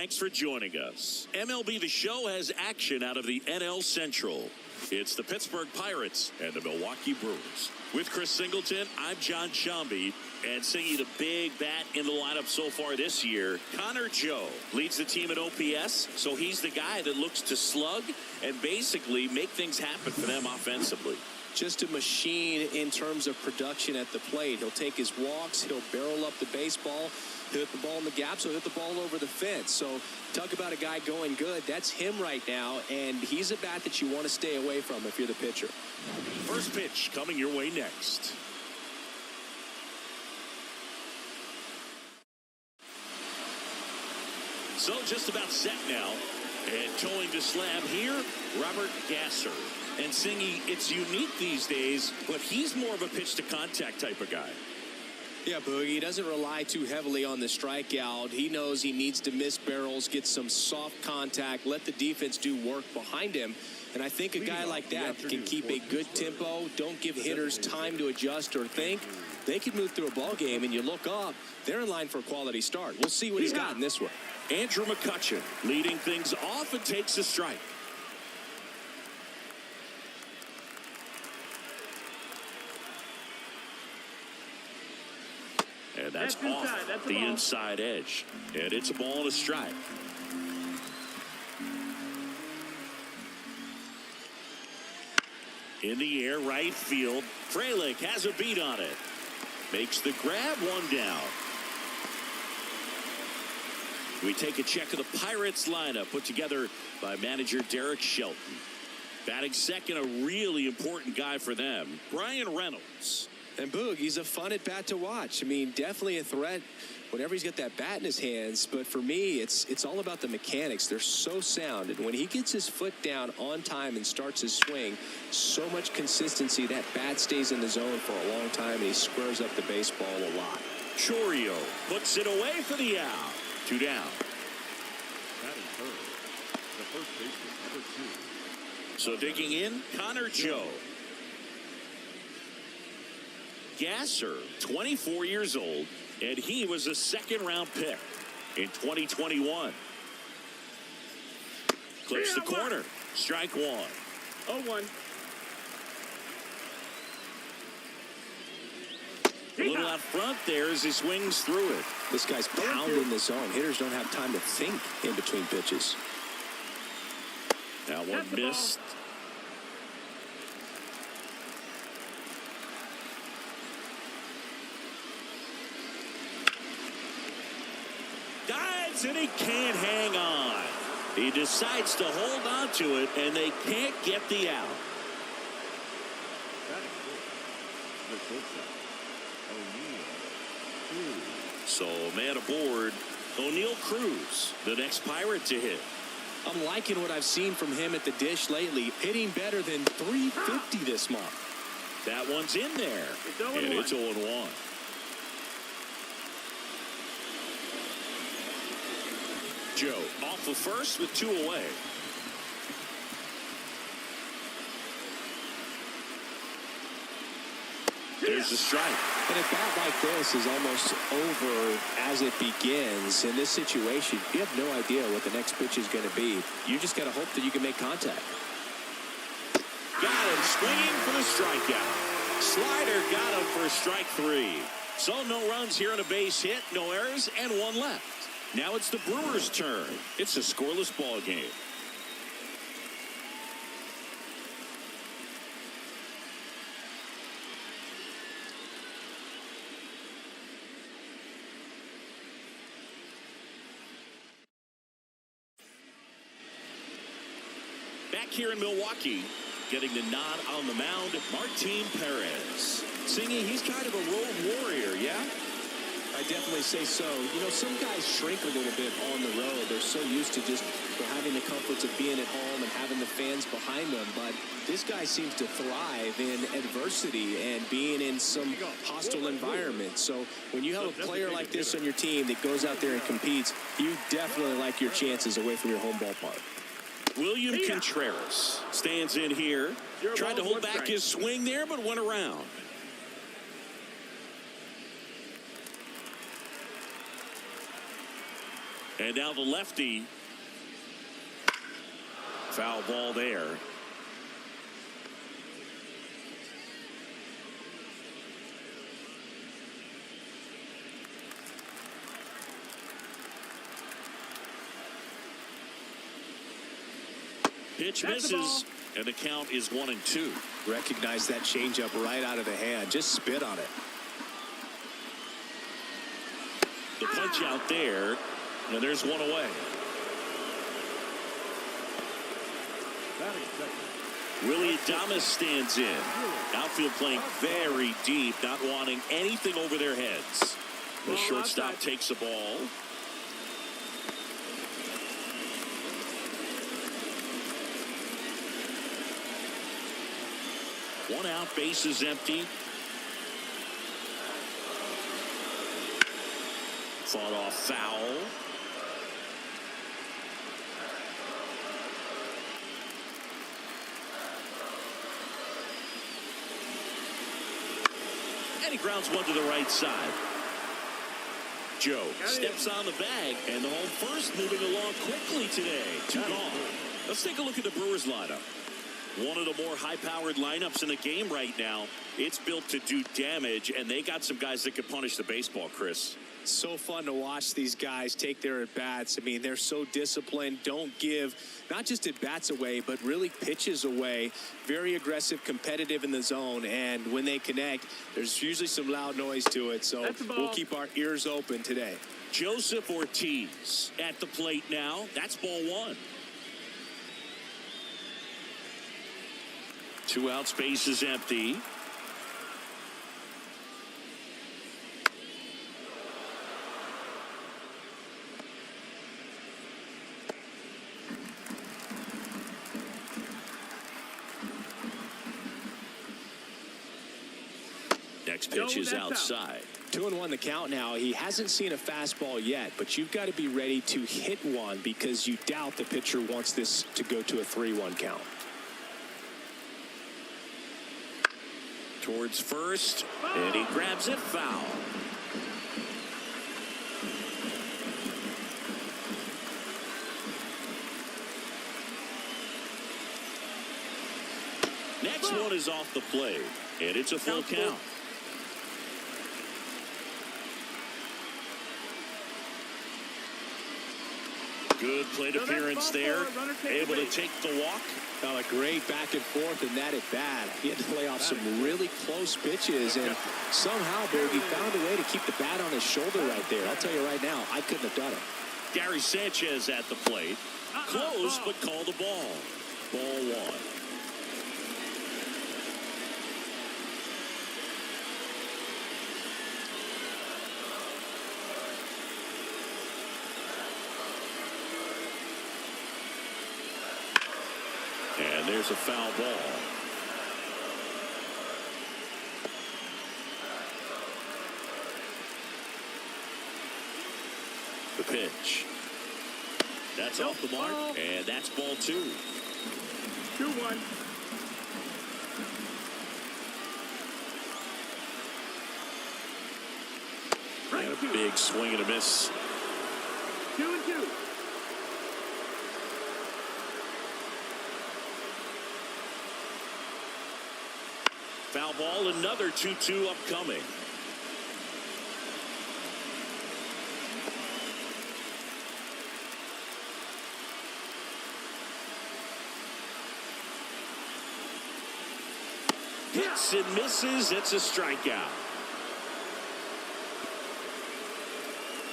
Thanks for joining us. MLB The Show has action out of the NL Central. It's the Pittsburgh Pirates and the Milwaukee Brewers. With Chris Singleton, I'm John Shambi. And singing the big bat in the lineup so far this year, Connor Joe leads the team at OPS, so he's the guy that looks to slug and basically make things happen for them offensively. Just a machine in terms of production at the plate. He'll take his walks, he'll barrel up the baseball, he'll hit the ball in the gaps, he'll hit the ball over the fence. So talk about a guy going good. That's him right now, and he's a bat that you want to stay away from if you're the pitcher. First pitch coming your way next. So just about set now. And towing the slab here, Robert Gasser. And Singy, it's unique these days, but he's more of a pitch-to-contact type of guy. Yeah, Boogie, he doesn't rely too heavily on the strikeout. He knows he needs to miss barrels, get some soft contact, let the defense do work behind him. And I think a guy like that can keep a good tempo, don't give hitters time to adjust or think. They can move through a ball game, and you look up, they're in line for a quality start. We'll see what he's got in this one. Andrew McCutchen leading things off and takes a strike. And that's off the inside edge. And it's a ball and a strike. In the air, right field. Frelick has a beat on it. Makes the grab, one down. We take a check of the Pirates lineup put together by manager Derek Shelton. Batting second, a really important guy for them, Brian Reynolds. And Boog, he's a fun at bat to watch. I mean, definitely a threat whenever he's got that bat in his hands. But for me, it's all about the mechanics. They're so sound. And when he gets his foot down on time and starts his swing, so much consistency, that bat stays in the zone for a long time, and he squares up the baseball a lot. Chorio puts it away for the out. 2 down. So digging in, Connor Joe. Gasser, 24 years old, and he was a second-round pick in 2021. Clips the corner. Strike one. 0-1. A little out front there as he swings through it. This guy's pounding the zone. Hitters don't have time to think in between pitches. That one missed. Dives and he can't hang on. He decides to hold on to it, and they can't get the out. So man aboard, O'Neill Cruz, the next Pirate to hit. I'm liking what I've seen from him at the dish lately, hitting better than .350 this month. That one's in there, and it's 0-1. Joe off the first with 2 away. There's the strike. And a bat like this is almost over as it begins. In this situation, you have no idea what the next pitch is going to be. You just got to hope that you can make contact. Got him swinging for the strikeout. Slider got him for strike 3. So no runs here on a base hit, no errors, and 1 left. Now it's the Brewers' turn. It's a scoreless ball game. Back here in Milwaukee, getting the nod on the mound, Martín Péréz. Singy, he's kind of a road warrior, yeah? I definitely say so. You know, some guys shrink a little bit on the road. They're so used to just having the comforts of being at home and having the fans behind them. But this guy seems to thrive in adversity and being in some hostile environment. So when you have a player like this on your team that goes out there and competes, you definitely like your chances away from your home ballpark. William Contreras stands in here. Tried to hold back his swing there, but went around. And now the lefty. Foul ball there. Pitch misses, and the count is 1-2. Recognize that changeup right out of the hand. Just spit on it. The punch out there, and there's one away. Willie Adames stands in. Outfield playing very deep, not wanting anything over their heads. The shortstop takes the ball. One out, base is empty. Fought off foul. And he grounds one to the right side. Joe steps on the bag, and the home first moving along quickly today. 2 gone. Let's take a look at the Brewers lineup. One of the more high-powered lineups in the game right now. It's built to do damage, and they got some guys that can punish the baseball, Chris. So fun to watch these guys take their at-bats. I mean, they're so disciplined, don't give not just at-bats away, but really pitches away. Very aggressive, competitive in the zone, and when they connect, there's usually some loud noise to it, so we'll keep our ears open today. Joseph Ortiz at the plate now. That's ball 1. 2 outs, base is empty. Next pitch is outside. 2-1 the count now. He hasn't seen a fastball yet, but you've got to be ready to hit one because you doubt the pitcher wants this to go to a 3-1 count. Towards first, and he grabs it foul. Next one is off the plate, and it's a full count. Good plate appearance there. Able to take the walk. A great back and forth in that at bat. He had to lay off some really close pitches, and somehow, Bergie found a way to keep the bat on his shoulder right there. I'll tell you right now, I couldn't have done it. Gary Sanchez at the plate. Close, but called the ball. Ball 1. And there's a foul ball. The pitch. That's off the mark, and that's ball 2. 2-1. And a big swing and a miss. 2-2. Foul ball, another 2-2 upcoming. Hits and misses. It's a strikeout.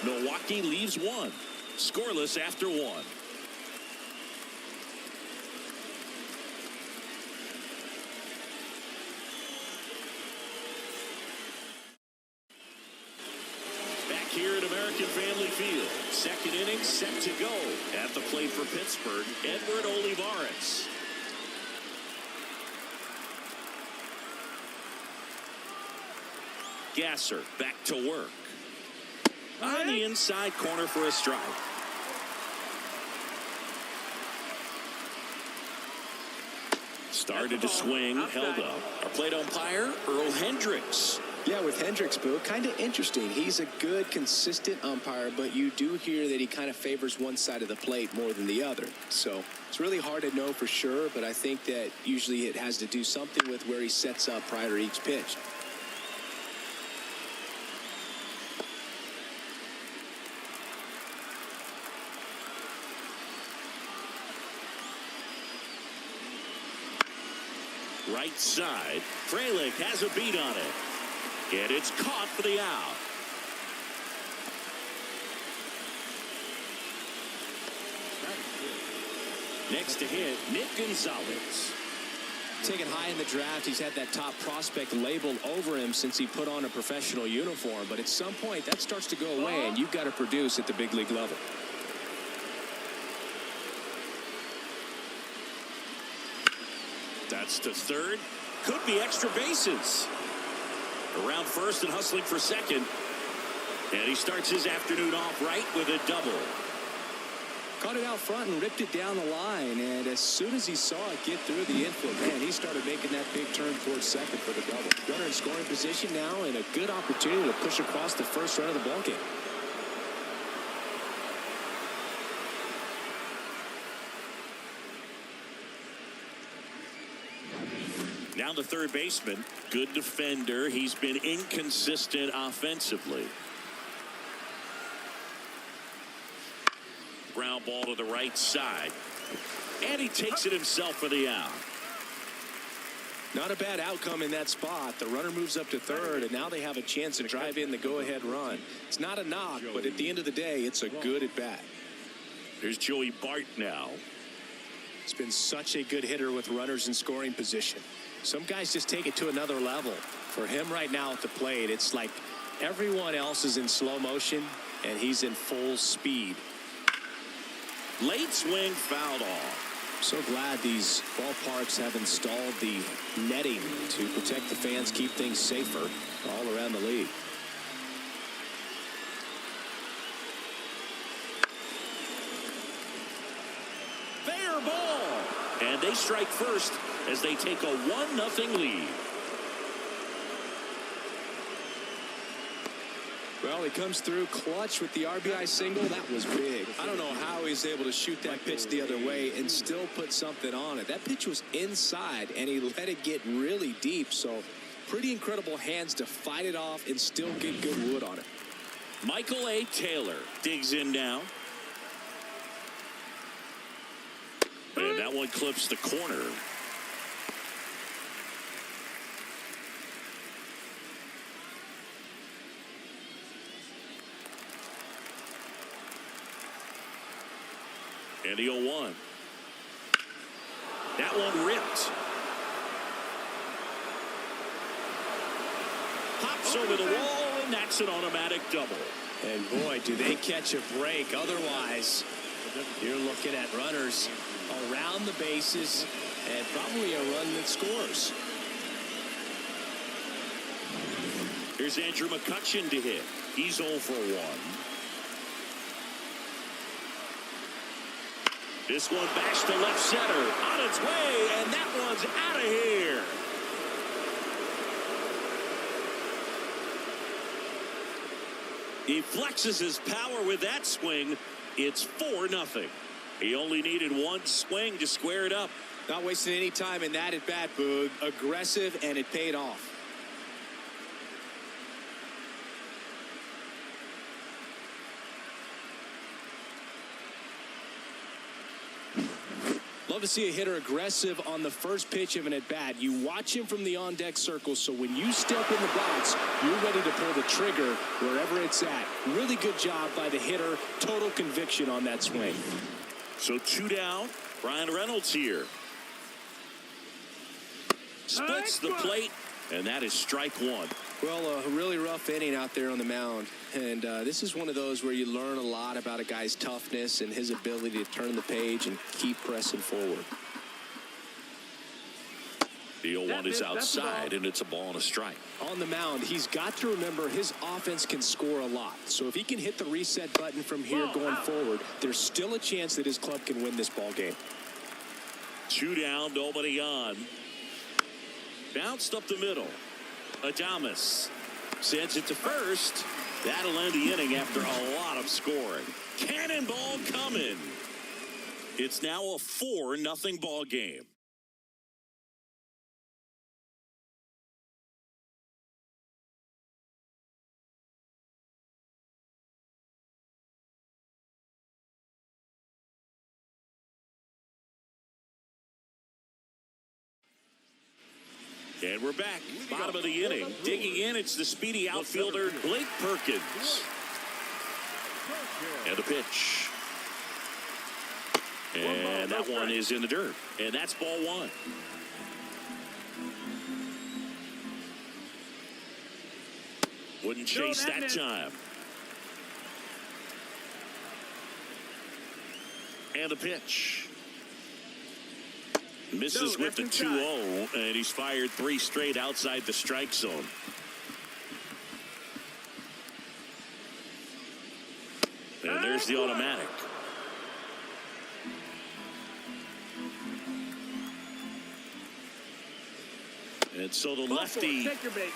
Milwaukee leaves 1. Scoreless after 1. Here at American Family Field. Second inning set to go. At the plate for Pittsburgh, Edward Olivares. Gasser back to work. On the inside corner for a strike. Started to swing, held up. Our plate umpire, Earl Hendricks. Yeah, with Hendricks, Boo, kind of interesting. He's a good, consistent umpire, but you do hear that he kind of favors one side of the plate more than the other. So it's really hard to know for sure, but I think that usually it has to do something with where he sets up prior to each pitch. Right side, Frelick has a beat on it. And it's caught for the out. Next to hit, Nick Gonzalez. Taken high in the draft, he's had that top prospect labeled over him since he put on a professional uniform. But at some point, that starts to go away, and you've got to produce at the big league level. That's to third. Could be extra bases. Around first and hustling for second. And he starts his afternoon off right with a double. Caught it out front and ripped it down the line. And as soon as he saw it get through the infield, man, he started making that big turn towards second for the double. Runner in scoring position now and a good opportunity to push across the first run of the ballgame. Now the third baseman, good defender. He's been inconsistent offensively. Ground ball to the right side. And he takes it himself for the out. Not a bad outcome in that spot. The runner moves up to third, and now they have a chance to drive in the go-ahead run. It's not a knock, but at the end of the day, it's a good at-bat. Here's Joey Bart now. It's been such a good hitter with runners in scoring position. Some guys just take it to another level. For him right now at the plate, it's like everyone else is in slow motion, and he's in full speed. Late swing, fouled off. So glad these ballparks have installed the netting to protect the fans, keep things safer all around the league. Fair ball. And they strike first as they take a 1-0 lead. Well, he comes through clutch with the RBI single. That was big. I don't know how he's able to shoot that pitch the other way and still put something on it. That pitch was inside, and he let it get really deep. So pretty incredible hands to fight it off and still get good wood on it. Michael A. Taylor digs in now. And that one clips the corner. And the 0-1. That one ripped. Pops over the wall, and that's an automatic double. And boy, do they catch a break. Otherwise, you're looking at runners around the bases and probably a run that scores. Here's Andrew McCutchen to hit. He's 0 for 1. This one bashed to left center. On its way, and that one's out of here. He flexes his power with that swing. It's 4-0. He only needed one swing to square it up. Not wasting any time in that at-bat, Boog. Aggressive, and it paid off. Love to see a hitter aggressive on the first pitch of an at-bat. You watch him from the on-deck circle, so when you step in the box, you're ready to pull the trigger wherever it's at. Really good job by the hitter. Total conviction on that swing. So 2 down. Brian Reynolds here. Splits the plate, and that is strike 1. Well, a really rough inning out there on the mound. And this is one of those where you learn a lot about a guy's toughness and his ability to turn the page and keep pressing forward. The 0-1 is outside, and it's a ball and a strike. On the mound, he's got to remember his offense can score a lot. So if he can hit the reset button from here going forward, there's still a chance that his club can win this ball game. 2 down, nobody on. Bounced up the middle. Adames. Sends it to first. That'll end the inning after a lot of scoring. Cannonball coming. It's now a 4-0 ball game. And we're back. Bottom of the inning. Digging in, it's the speedy outfielder, Blake Perkins. And the pitch. And that one is in the dirt. And that's ball one. Wouldn't chase that time. And the pitch. Misses with the 2-0, and he's fired 3 straight outside the strike zone. And there's the automatic. And so the lefty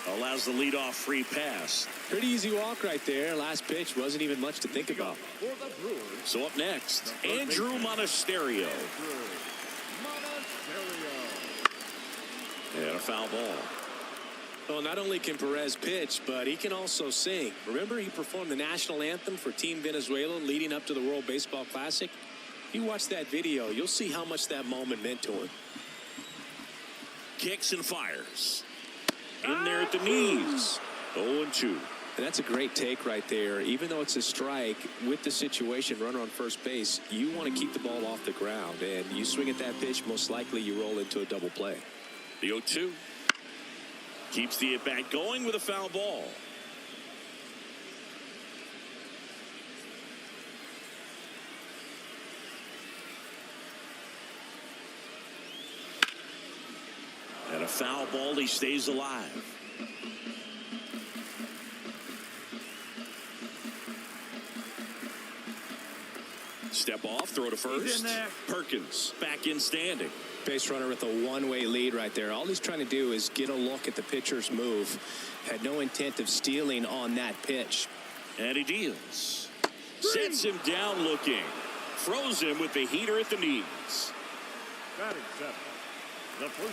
allows the leadoff free pass. Pretty easy walk right there. Last pitch wasn't even much to think about. So up next, Andrew Monasterio. And a foul ball. Well, not only can Perez pitch, but he can also sing. Remember, he performed the national anthem for Team Venezuela leading up to the World Baseball Classic? If you watch that video, you'll see how much that moment meant to him. Kicks and fires. In there at the knees. 0-2. And that's a great take right there. Even though it's a strike, with the situation, runner on first base, you want to keep the ball off the ground. And you swing at that pitch, most likely you roll into a double play. The 0-2. Keeps the at-bat going with a foul ball. And a foul ball, he stays alive. Step off, throw to first. Perkins back in standing. Base runner with a one-way lead right there. All he's trying to do is get a look at the pitcher's move. Had no intent of stealing on that pitch. And he deals. Sets him down looking. Throws him with the heater at the knees.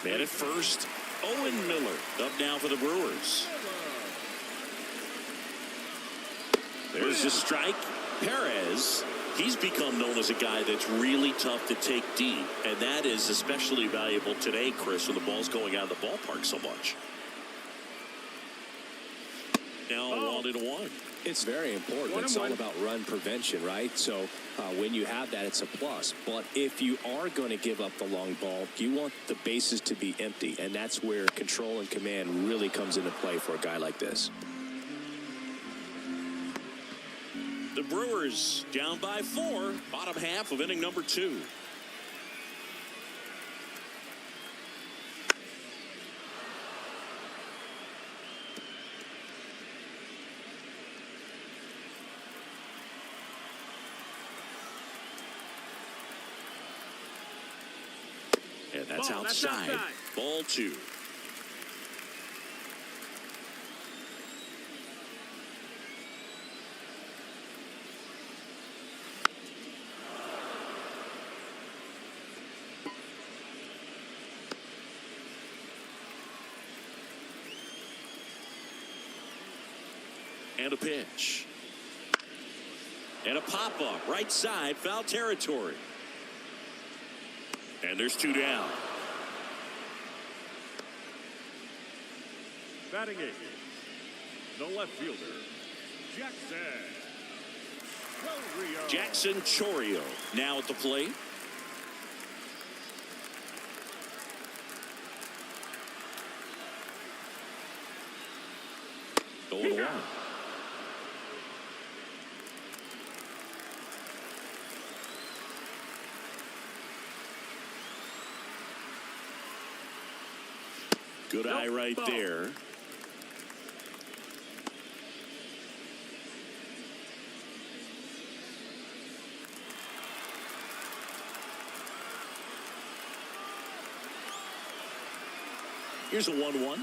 Man at first, Owen Miller up now for the Brewers. There's the strike. Perez, he's become known as a guy that's really tough to take deep, and that is especially valuable today, Chris, when the ball's going out of the ballpark so much. Now 1-1. It's very important. It's all about run prevention, right? So when you have that, it's a plus. But if you are going to give up the long ball, you want the bases to be empty, and that's where control and command really comes into play for a guy like this. The Brewers down by 4, bottom half of inning number 2. And that's outside. Ball 2. And a pitch. And a pop-up. Right side, foul territory. And there's 2 down. Batting 8. The left fielder, Jackson Chourio now at the plate. Going to 1. Good eye right there. Here's a 1-1.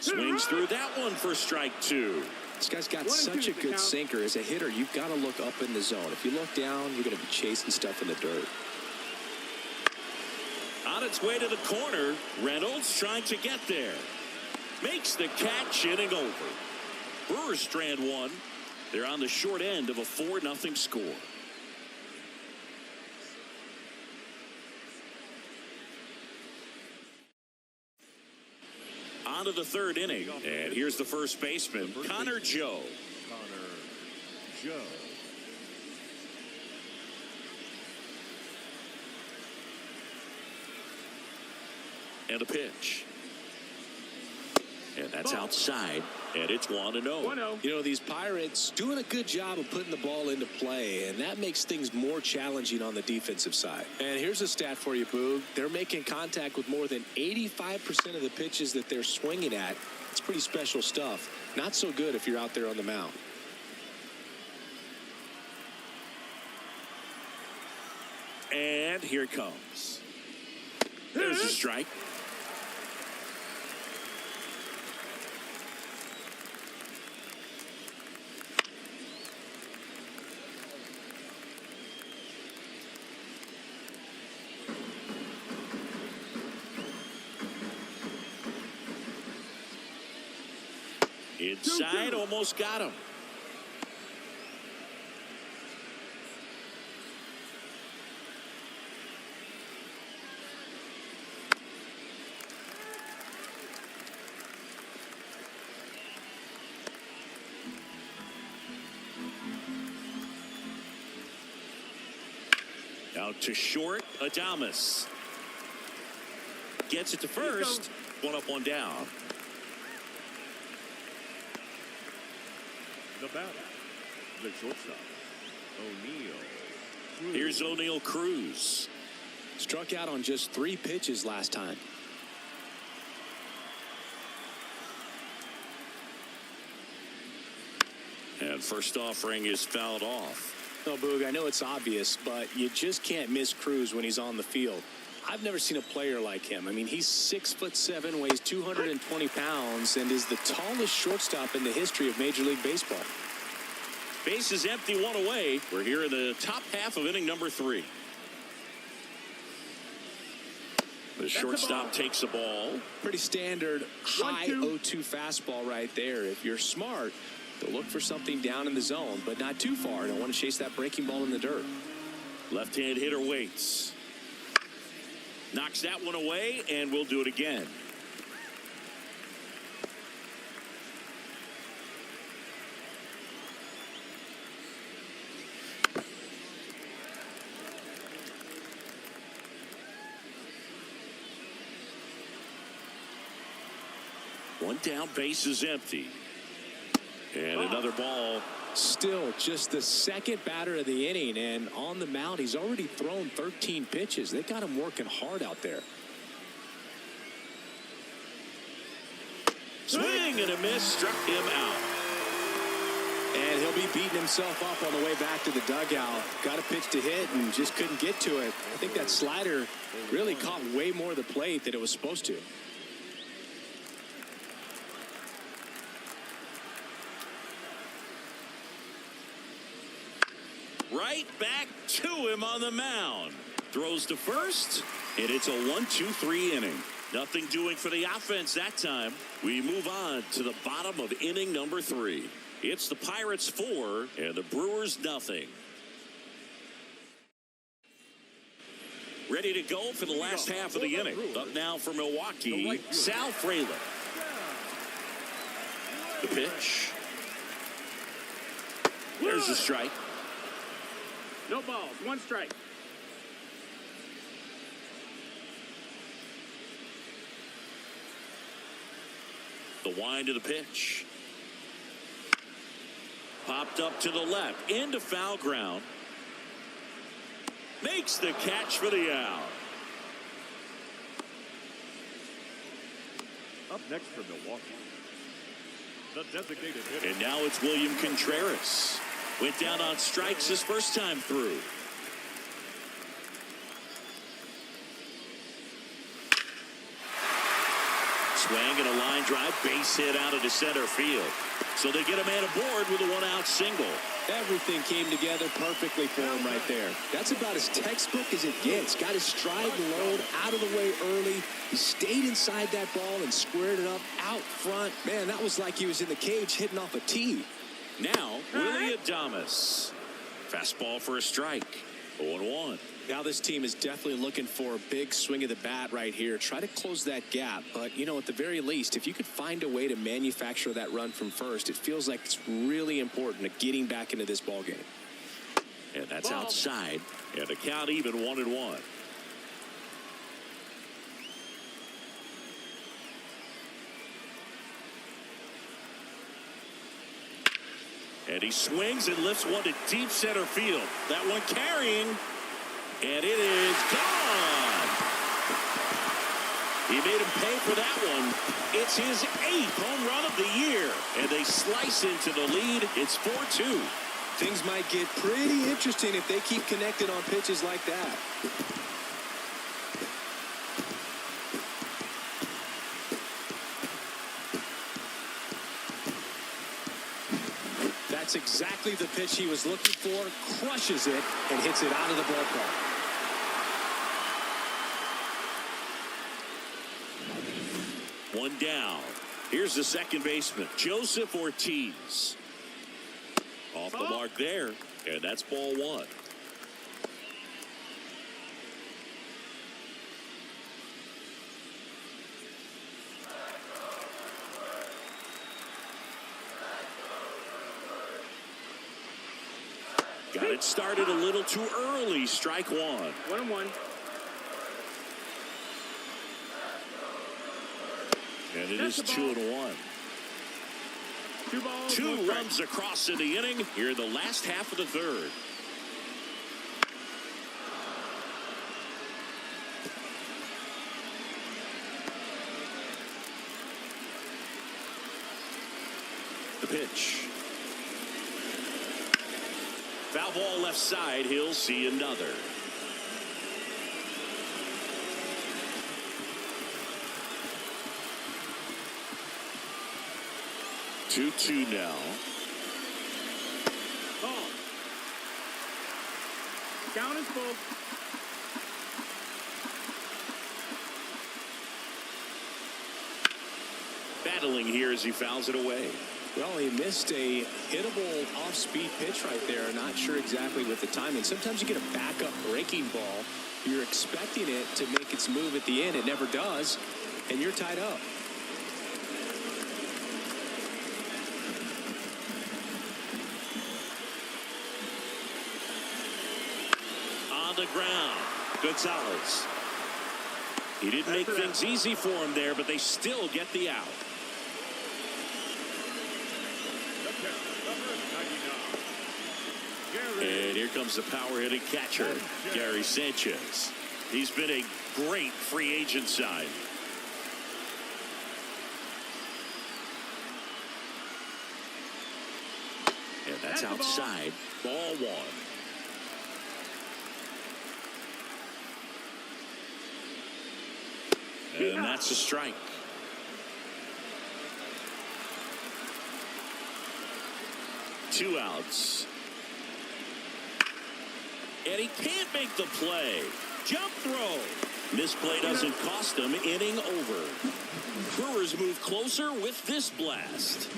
Swings through that one for strike two. This guy's got such a good sinker. As a hitter, you've got to look up in the zone. If you look down, you're going to be chasing stuff in the dirt. On its way to the corner, Reynolds trying to get there. Makes the catch, inning over. Brewers strand one. They're on the short end of a 4-0 score. On to the third inning, and here's the first baseman, Connor Joe. And a pitch. And that's outside, and it's 1-0. You know, these Pirates doing a good job of putting the ball into play, and that makes things more challenging on the defensive side. And here's a stat for you, Boog. They're making contact with more than 85% of the pitches that they're swinging at. It's pretty special stuff. Not so good if you're out there on the mound. And here it comes. There's a strike. Inside, almost got him. Out to short, Adames. Gets it to first. One up, one down. The batter, the shortstop, O'Neill. Here's O'Neill Cruz. Struck out on just 3 pitches last time. And first offering is fouled off. No, Boog, I know it's obvious, but you just can't miss Cruz when he's on the field. I've never seen a player like him. I mean, he's 6'7", weighs 220 pounds, and is the tallest shortstop in the history of Major League Baseball. Base is empty, one away. We're here in the top half of inning number 3. The shortstop takes the ball. Pretty standard high 0-2 fastball right there. If you're smart, they'll look for something down in the zone, but not too far. Don't want to chase that breaking ball in the dirt. Left-hand hitter waits. Knocks that one away, and we'll do it again. One down, base is empty. And another ball. Still just the second batter of the inning, and on the mound, he's already thrown 13 pitches. They got him working hard out there. Swing and a miss, struck him out. And he'll be beating himself up on the way back to the dugout. Got a pitch to hit and just couldn't get to it. I think that slider really caught way more of the plate than it was supposed to. Right back to him on the mound. Throws to first, and it's a 1-2-3 inning. Nothing doing for the offense that time. We move on to the bottom of inning number 3. It's the Pirates 4 and the Brewers nothing. Ready to go for the last half of the inning. Up now for Milwaukee, Sal Frelick. The pitch. There's the strike. No balls, 1 strike. The wind of the pitch. Popped up to the left, into foul ground. Makes the catch for the out. Up next for Milwaukee, the designated hitter. And now it's William Contreras. Went down on strikes his first time through. Swing and a line drive, base hit out into center field. So they get a man aboard with a one-out single. Everything came together perfectly for him right there. That's about as textbook as it gets. Got his stride and load out of the way early. He stayed inside that ball and squared it up out front. Man, that was like he was in the cage hitting off a tee. Now, Willie Adames. Fastball for a strike. 0-1. Now this team is definitely looking for a big swing of the bat right here. Try to close that gap. But, you know, at the very least, if you could find a way to manufacture that run from first, it feels like it's really important to getting back into this ball game. And that's outside. And the count even 1-1. And he swings and lifts one to deep center field. That one carrying. And it is gone. He made him pay for that one. It's his 8th home run of the year. And they slice into the lead. It's 4-2. Things might get pretty interesting if they keep connected on pitches like that. That's exactly the pitch he was looking for. Crushes it and hits it out of the ballpark. One down. Here's the second baseman, Joseph Ortiz. Off the mark there, and that's ball 1. Got it started a little too early. Strike 1. 1-1. And it is 2-1. 2 balls, 2 1 runs across in the inning here in the last half of the third. The pitch. Foul ball left side. He'll see another. Two now. Ball. Count is full. Battling here as he fouls it away. Well, he missed a hittable off-speed pitch right there. Not sure exactly with the timing. Sometimes you get a backup breaking ball. You're expecting it to make its move at the end. It never does, and you're tied up. On the ground, Gonzalez. He didn't make things easy for him there, but they still get the out. And here comes the power-hitting catcher, Gary Sanchez. He's been a great free agent sign. And that's outside. Ball 1. And that's a strike. Two outs. And he can't make the play. Jump throw. Misplay doesn't cost him. Inning over. Brewers move closer with this blast.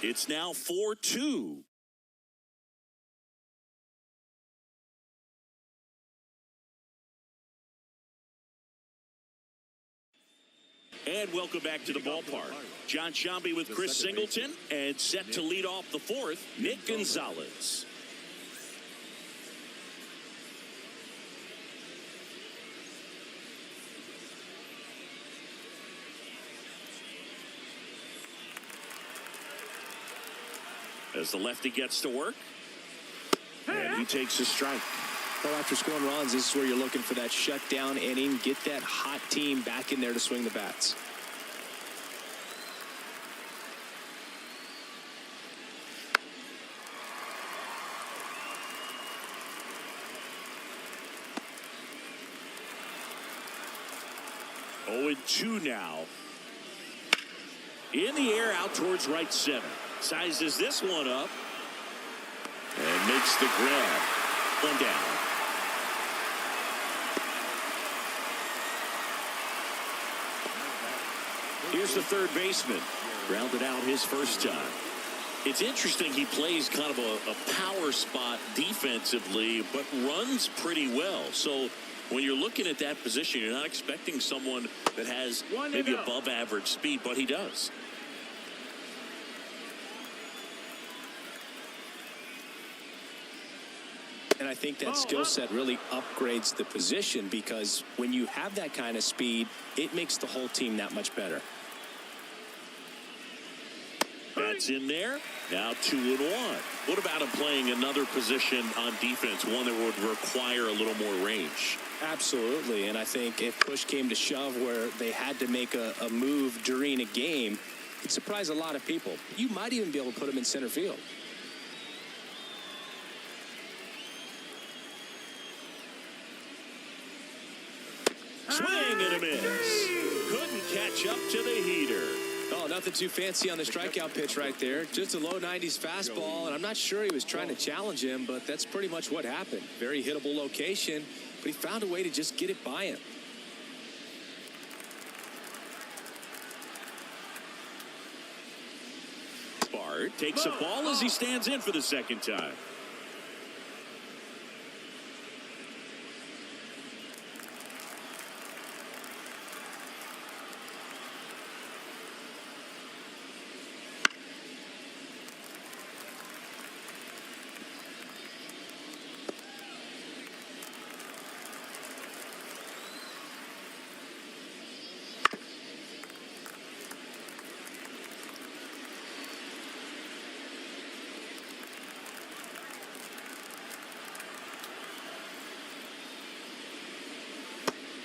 It's now 4-2. And welcome back to the ballpark. John Shambi with Chris Singleton, and set to lead off the 4th, Nick Gonzalez. As the lefty gets to work, and he takes a strike. Well, after scoring runs, this is where you're looking for that shutdown inning. Get that hot team back in there to swing the bats. Oh, and 2 now. In the air out towards right center. Sizes this one up. And makes the grab. One down. Here's the third baseman. Grounded out his first time. It's interesting he plays kind of a power spot defensively, but runs pretty well. So when you're looking at that position, you're not expecting someone that has maybe above average speed, but he does. And I think that skill set really upgrades the position, because when you have that kind of speed, it makes the whole team that much better. That's in there. Now 2-1. What about him playing another position on defense, one that would require a little more range? Absolutely. And I think if push came to shove where they had to make a move during a game, it'd surprise a lot of people. You might even be able to put him in center field. Swing and a miss. Couldn't catch up to the heater. Oh, nothing too fancy on the strikeout pitch right there. Just a low 90s fastball, and I'm not sure he was trying to challenge him, but that's pretty much what happened. Very hittable location, but he found a way to just get it by him. Bart takes a ball as he stands in for the second time.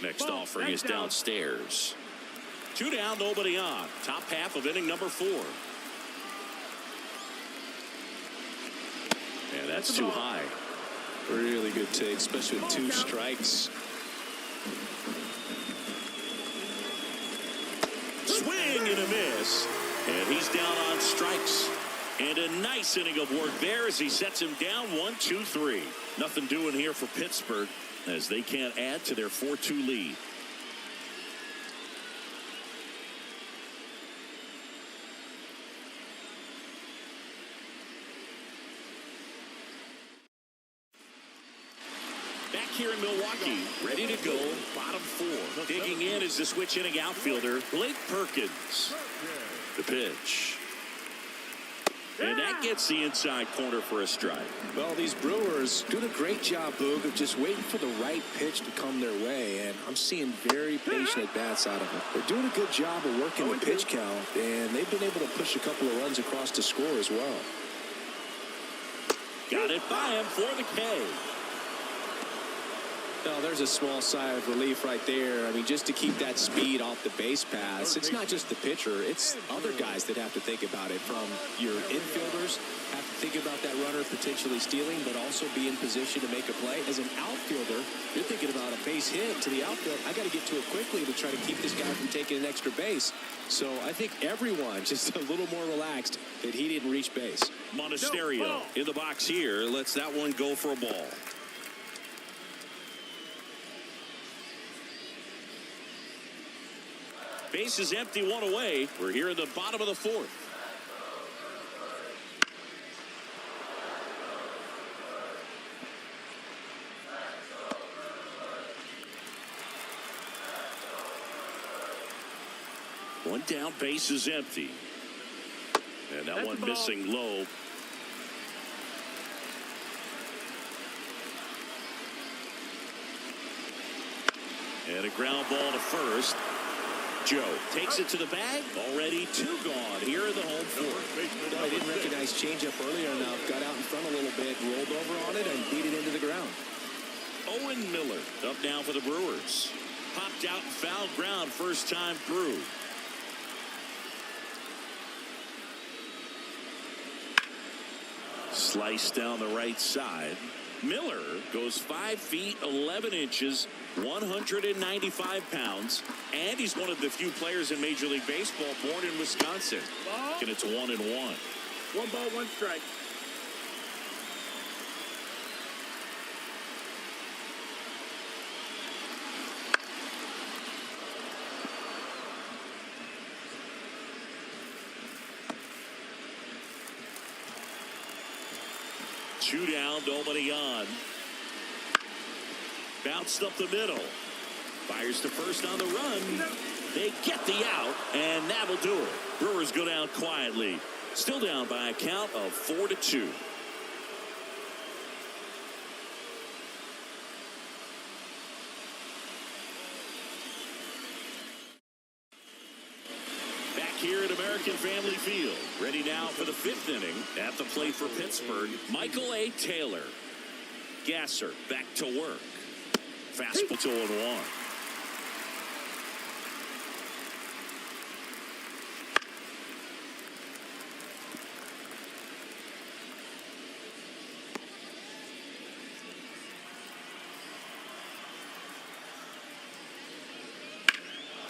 Next offering is downstairs. 2 down, nobody on. Top half of inning number 4. And that's too high. Really good take, especially with 2 strikes. Swing and a miss. And he's down on strikes. And a nice inning of work there as he sets him down 1-2-3. Nothing doing here for Pittsburgh, as they can't add to their 4-2 lead. Back here in Milwaukee, ready to go, bottom 4. Digging in is the switch hitting outfielder, Blake Perkins. The pitch. And that gets the inside corner for a strike. Well, these Brewers doing a great job, Boog, of just waiting for the right pitch to come their way, and I'm seeing very patient at-bats out of them. They're doing a good job of working the pitch count, and they've been able to push a couple of runs across to score as well. Got it by him for the K. Now, there's a small sigh of relief right there. I mean, just to keep that speed off the base paths. It's not just the pitcher. It's other guys that have to think about it. From your infielders, have to think about that runner potentially stealing, but also be in position to make a play. As an outfielder, you're thinking about a base hit to the outfield. I got to get to it quickly to try to keep this guy from taking an extra base. So I think everyone just a little more relaxed that he didn't reach base. Monasterio in the box here. Lets that one go for a ball. Base is empty, 1 away. We're here in the bottom of the 4th. One down, base is empty. And that one missing low. And a ground ball to first. Joe takes it to the bag. Already 2 gone here in the home 4th. Well, I didn't recognize changeup earlier enough. Got out in front a little bit, rolled over on it, and beat it into the ground. Owen Miller up now for the Brewers. Popped out and foul ground first time through. Sliced down the right side. Miller goes 5 feet 11 inches, 195 pounds, and he's one of the few players in Major League Baseball born in Wisconsin. Ball. And it's 1-1. 1 ball, 1 strike. Two down, nobody on. Bounced up the middle. Fires to first on the run. They get the out, and that'll do it. Brewers go down quietly. Still down by a count of 4-2. Here at American Family Field. Ready now for the 5th inning. At the plate for Pittsburgh, Michael A. Taylor. Gasser back to work. Fastball 2-1.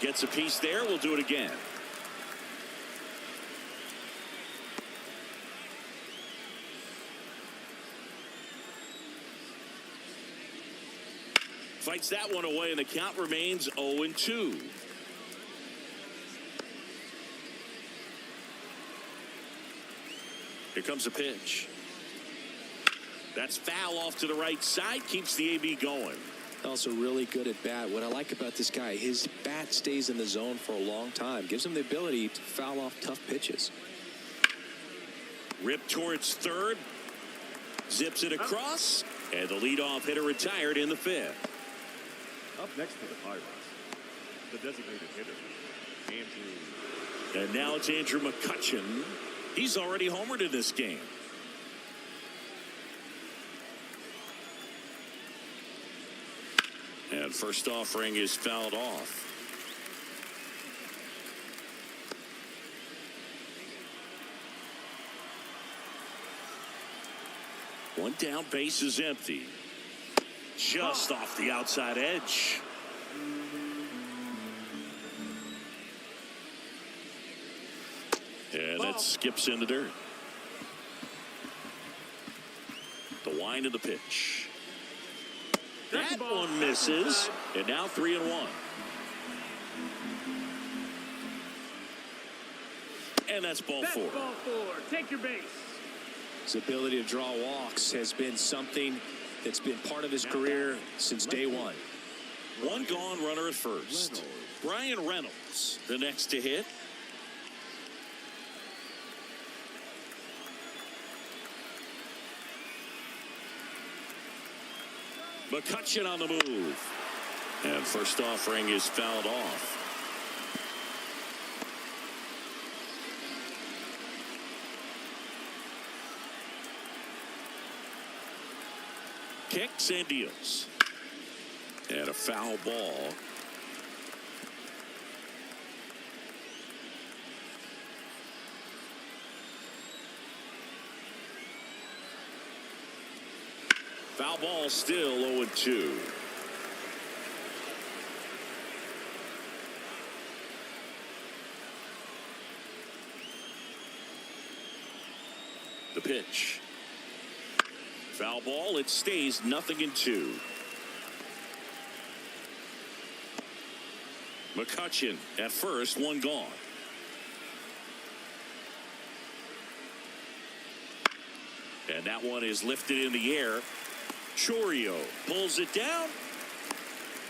Gets a piece there. We'll do it again. Fights that one away, and the count remains 0-2. Here comes a pitch. That's foul off to the right side. Keeps the AB going. Also really good at bat. What I like about this guy, his bat stays in the zone for a long time. Gives him the ability to foul off tough pitches. Ripped towards third. Zips it across. And the leadoff hitter retired in the 5th. Up next for the Pirates, the designated hitter, Andrew. And now it's Andrew McCutchen. He's already homered in this game. And first offering is fouled off. One down, base is empty. Just off the outside edge. And that skips in the dirt. The wind of the pitch. That one misses. And now 3-1. And that's ball 4. Ball 4. Take your base. His ability to draw walks has been something that's been part of his career since day one. One gone, runner at first. Brian Reynolds, the next to hit. McCutchen on the move. And first offering is fouled off. Kicks and deals. And a foul ball. Foul ball, still 0-2. The pitch. Foul ball, it stays 0-2. McCutchen at first, one gone. And that one is lifted in the air. Chorio pulls it down.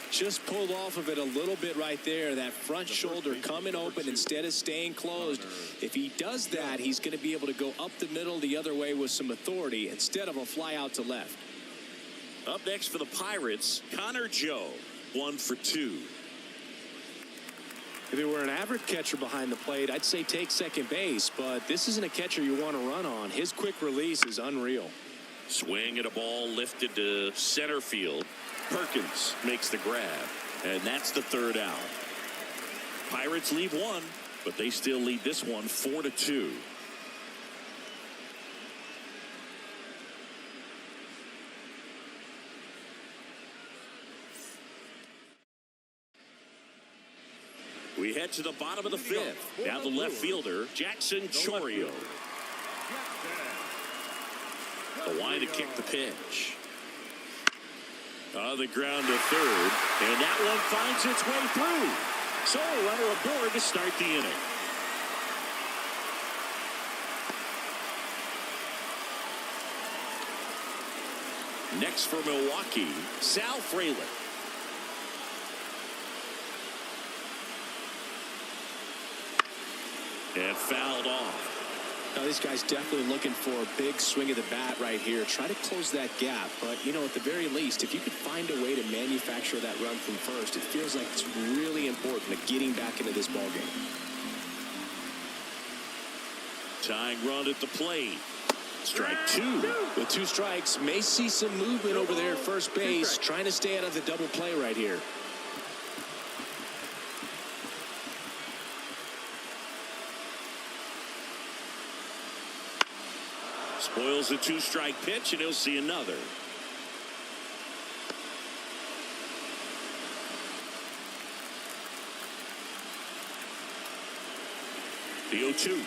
Just pulled off of it a little bit right there. That front shoulder coming open instead of staying closed. If he does that, he's going to be able to go up the middle the other way with some authority instead of a fly out to left. Up next for the Pirates, Connor Joe, 1 for 2. If it were an average catcher behind the plate, I'd say take second base, but this isn't a catcher you want to run on. His quick release is unreal. Swing at a ball lifted to center field. Perkins makes the grab, and that's the third out. Pirates leave one, but they still lead this one 4-2. We head to the bottom of the fifth. Now the left fielder, Jackson Chorio. The line to kick the pitch. On the ground to third. And that one finds its way through. So a runner aboard to start the inning. Next for Milwaukee, Sal Frelick. And fouled off. Now, this guy's definitely looking for a big swing of the bat right here. Try to close that gap. But, you know, at the very least, if you could find a way to manufacture that run from first, it feels like it's really important to getting back into this ballgame. Tying run at the plate. Strike two. With 2 strikes, may see some movement over there at first base, trying to stay out of the double play right here. Spoils a 2-strike pitch, and he'll see another. The 0-2.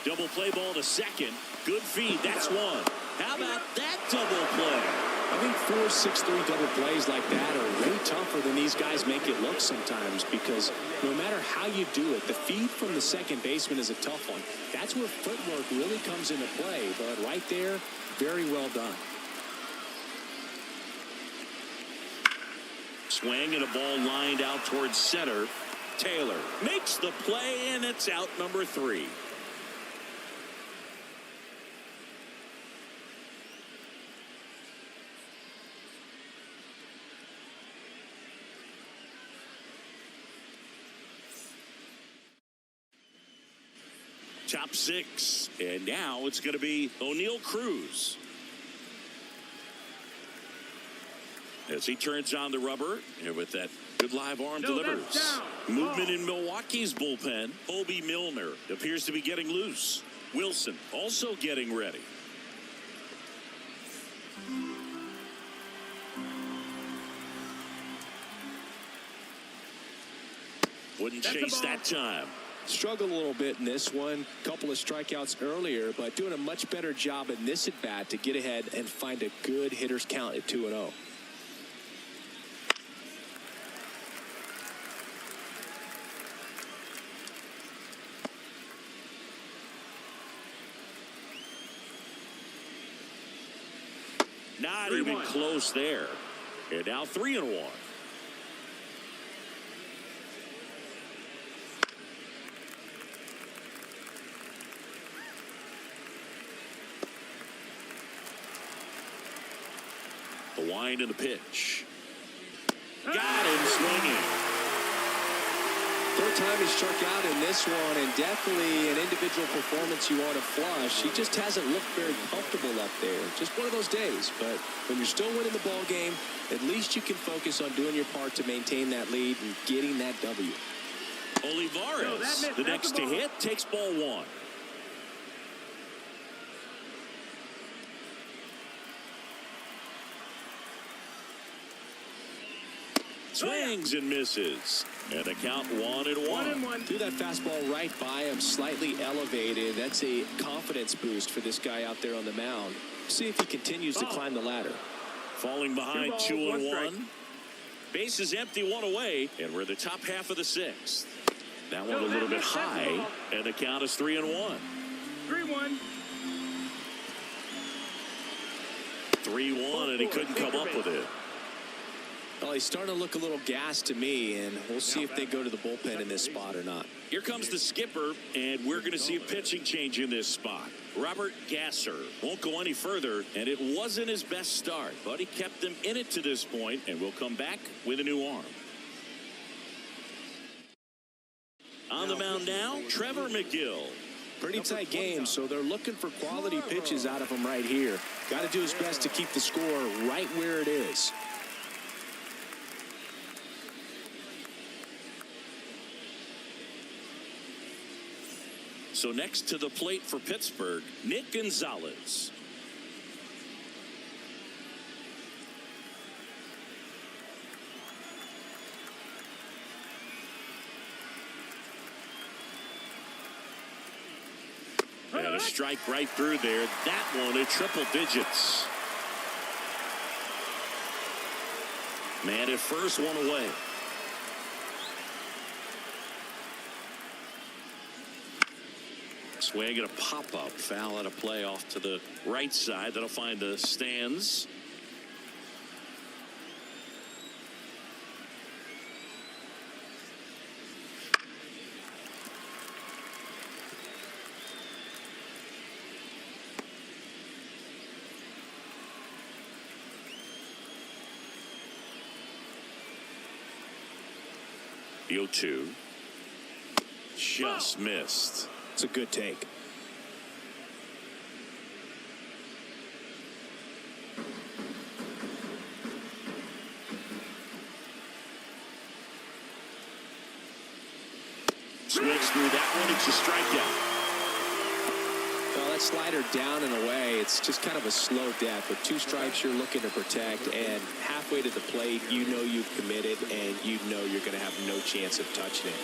Double play ball to second. Good feed. That's one. How about that double play? I think 4-6-3 double plays like that are way tougher than these guys make it look sometimes, because no matter how you do it, the feed from the second baseman is a tough one. That's where footwork really comes into play. But right there, very well done. Swing and a ball lined out towards center. Taylor makes the play, and it's out number 3. Top 6, and now it's going to be O'Neal Cruz. As he turns on the rubber, and with that good live arm delivers. Movement in Milwaukee's bullpen. Hobie Milner appears to be getting loose. Wilson also getting ready. Wouldn't chase that time. Struggled a little bit in this one. Couple of strikeouts earlier, but doing a much better job in this at bat to get ahead and find a good hitter's count at 2-0. Not even close there. And now 3-1. The wind and the pitch. Got him swinging. Third time he struck out in this one, and definitely an individual performance you want to flush. He just hasn't looked very comfortable up there. Just one of those days. But when you're still winning the ball game, at least you can focus on doing your part to maintain that lead and getting that W. Olivares, the next to hit, takes ball 1. Swings and misses. And the count 1-1. Threw that fastball right by him, slightly elevated. That's a confidence boost for this guy out there on the mound. See if he continues to climb the ladder. Falling behind 2-1. Base is empty, 1 away, and we're in the top half of the 6th. That one a little bit high, and the count is 3-1. 3-1. 3-1, and he couldn't come up with it. Well, he's starting to look a little gassed to me, and we'll see if they go to the bullpen in this spot or not. Here comes the skipper, and we're going to see a pitching change in this spot. Robert Gasser won't go any further, and it wasn't his best start, but he kept them in it to this point, and will come back with a new arm. On the mound now, Trevor McGill. Pretty tight game, so they're looking for quality pitches out of him right here. Got to do his best to keep the score right where it is. So next to the plate for Pittsburgh, Nick Gonzalez. And a strike right through there. That one at triple digits. Man at first, one away. Swing and a pop-up. Foul at a play off to the right side. That'll find the stands. The 0-2. Just missed. It's a good take. Swings through that one. It's a strikeout. Well, that slider down and away, it's just kind of a slow death. With 2 strikes you're looking to protect, and halfway to the plate, you know you've committed, and you know you're going to have no chance of touching it.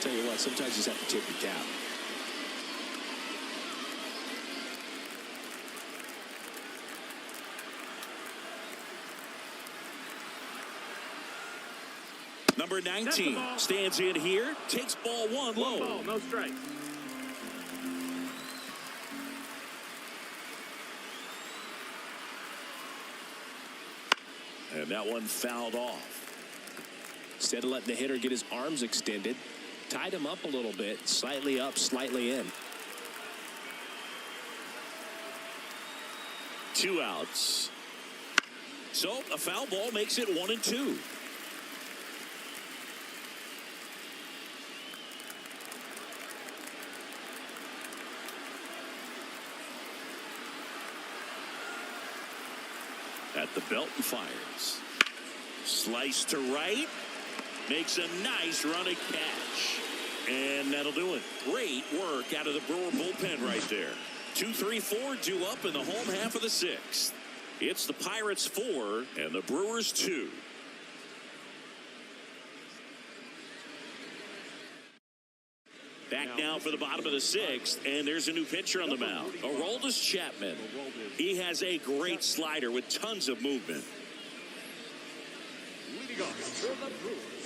Tell you what, sometimes you just have to tip your cap. Number 19 stands in here, takes ball 1 low. 1 ball, no strikes. And that one fouled off. Instead of letting the hitter get his arms extended, tied him up a little bit, slightly up, slightly in. 2 outs. So a foul ball makes it 1-2. At the belt and fires. Slice to right. Makes a nice running catch. And that'll do it. Great work out of the Brewer bullpen right there. 2-3-4 due up in the home half of the 6th. It's the Pirates 4 and the Brewers 2. Back now for the bottom of the 6th, and there's a new pitcher on the mound. Aroldis Chapman. He has a great slider with tons of movement. Leading off for the Brewers.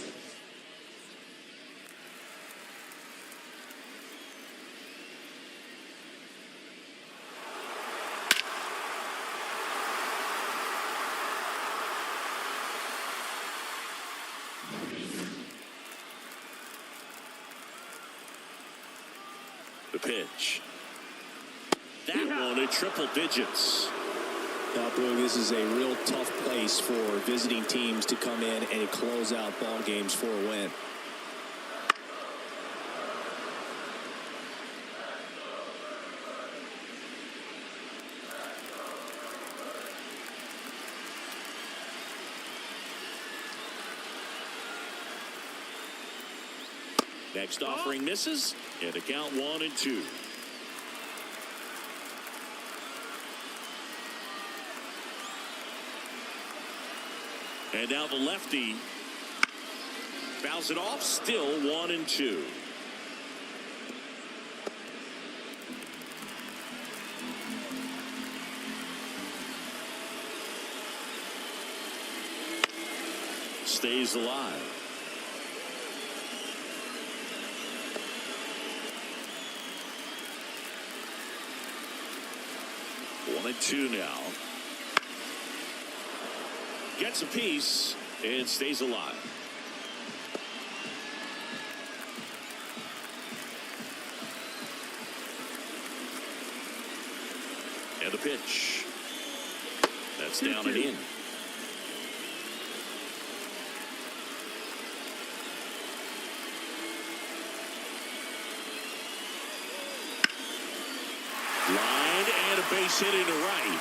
The pitch. That one at triple digits. Now, Boog, this is a real tough place for visiting teams to come in and close out ball games for a win. Next offering misses, and a count 1-2. And now the lefty fouls it off, still 1-2. Stays alive. One and two now. Gets a piece and stays alive. And the pitch. That's down and in. Line and a base hit into right.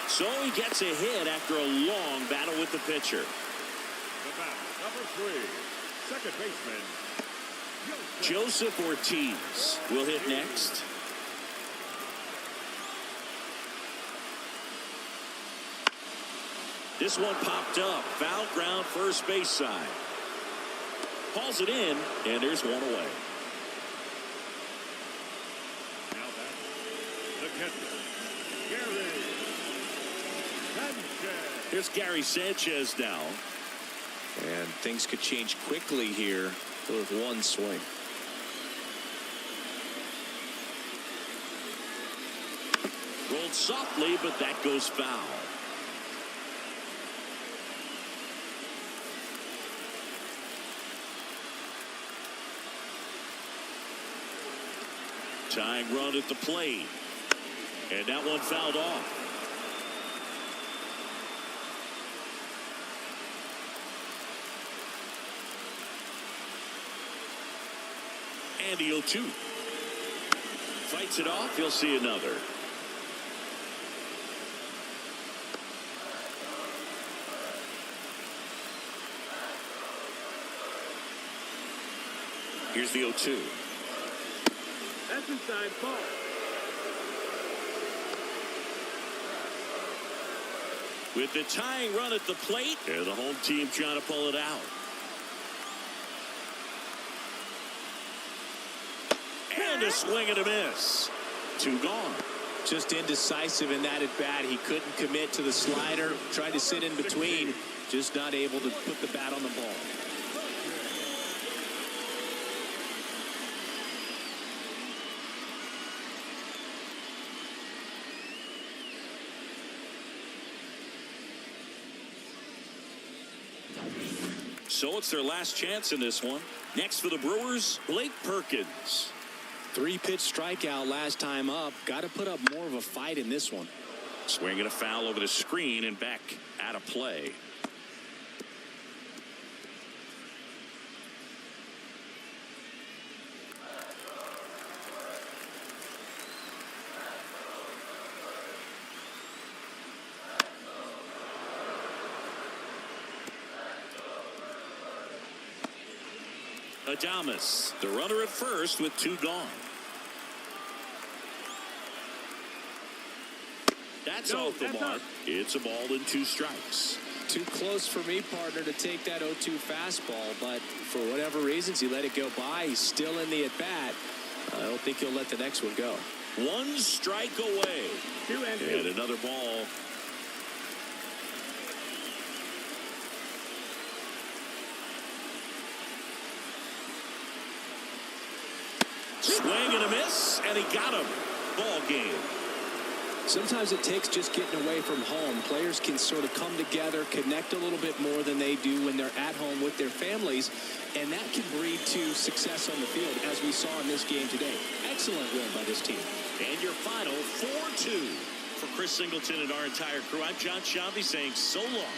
So he gets a hit after a long battle with the pitcher. The batter, number 3, second baseman, Joseph Ortiz will hit next. This one popped up. Foul ground first base side. Hauls it in, and there's one away. now catcher, Gary Sanchez. Here's Gary Sanchez now. And things could change quickly here with one swing. Rolled softly, but that goes foul. Tying run at the plate. And that one fouled off. And the 0-2. Fights it off. You'll see another. Here's the 0-2. That's inside ball. With the tying run at the plate, and the home team trying to pull it out. And a swing and a miss. 2 gone. Just indecisive in that at bat. He couldn't commit to the slider. Tried to sit in between. Just not able to put the bat on the ball. So it's their last chance in this one. Next for the Brewers, Blake Perkins. 3-pitch strikeout last time up. Got to put up more of a fight in this one. Swinging a foul over the screen and back out of play. Adames, the runner at first with 2 gone. That's off the mark. It's a ball and 2 strikes. Too close for me, partner, to take that 0-2 fastball, but for whatever reasons, he let it go by. He's still in the at-bat. I don't think he'll let the next one go. 1 strike away. 2 and 2. And another ball. Swing and a miss, and he got him. Ball game. Sometimes it takes just getting away from home. Players can sort of come together, connect a little bit more than they do when they're at home with their families, and that can breed to success on the field, as we saw in this game today. Excellent win by this team. And your final 4-2 for Chris Singleton and our entire crew. I'm John Shambi saying so long.